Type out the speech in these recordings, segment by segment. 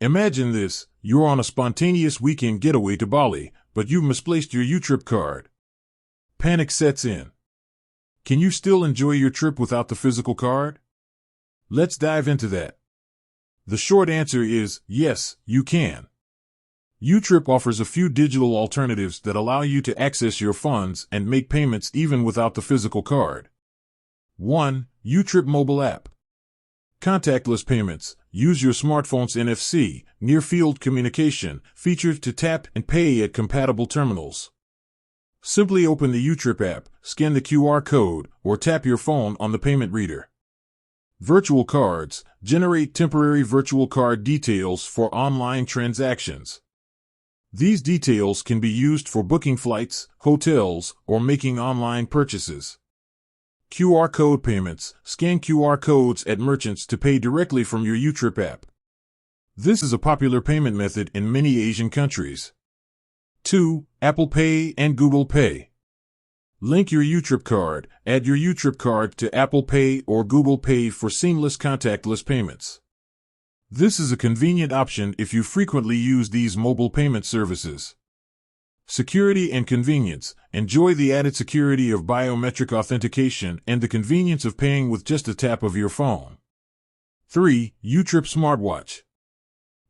Imagine this, you're on a spontaneous weekend getaway to Bali, but you've misplaced your YouTrip card. Panic sets in. Can you still enjoy your trip without the physical card? Let's dive into that. The short answer is yes, you can. YouTrip offers a few digital alternatives that allow you to access your funds and make payments even without the physical card. 1. YouTrip mobile app. Contactless payments. Use your smartphone's NFC, near-field communication, feature to tap and pay at compatible terminals. Simply open the YouTrip app, scan the QR code, or tap your phone on the payment reader. Virtual cards. Generate temporary virtual card details for online transactions. These details can be used for booking flights, hotels, or making online purchases. QR code payments. Scan QR codes at merchants to pay directly from your YouTrip app. This is a popular payment method in many Asian countries. 2. Apple Pay and Google Pay. Link your YouTrip card. Add your YouTrip card to Apple Pay or Google Pay for seamless contactless payments. This is a convenient option if you frequently use these mobile payment services. Security and convenience. Enjoy the added security of biometric authentication and the convenience of paying with just a tap of your phone. 3. YouTrip smartwatch.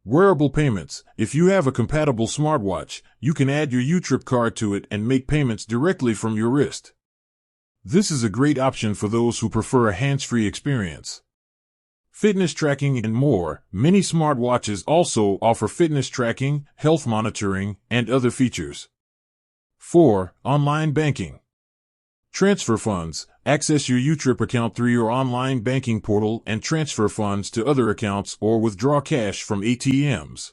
Wearable payments. If you have a compatible smartwatch, you can add your YouTrip card to it and make payments directly from your wrist. This is a great option for those who prefer a hands-free experience. Fitness tracking and more. Many smartwatches also offer fitness tracking, health monitoring, and other features. 4. Online banking. Transfer funds. Access your YouTrip account through your online banking portal and transfer funds to other accounts or withdraw cash from ATMs.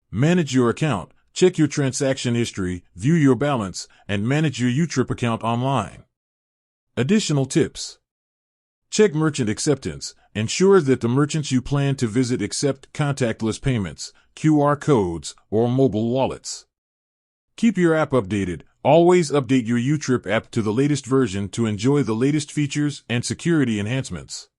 Manage your account. Check your transaction history, view your balance, and manage your YouTrip account online. Additional tips. Check merchant acceptance. Ensure that the merchants you plan to visit accept contactless payments, QR codes, or mobile wallets. Keep your app updated. Always update your YouTrip app to the latest version to enjoy the latest features and security enhancements.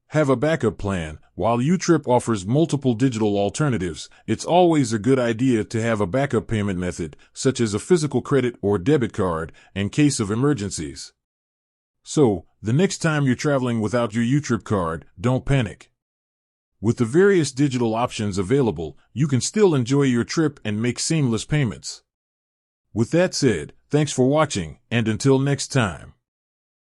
Have a backup plan. While YouTrip offers multiple digital alternatives, it's always a good idea to have a backup payment method, such as a physical credit or debit card, in case of emergencies. So, the next time you're traveling without your YouTrip card, don't panic. With the various digital options available, you can still enjoy your trip and make seamless payments. With that said, thanks for watching, and until next time.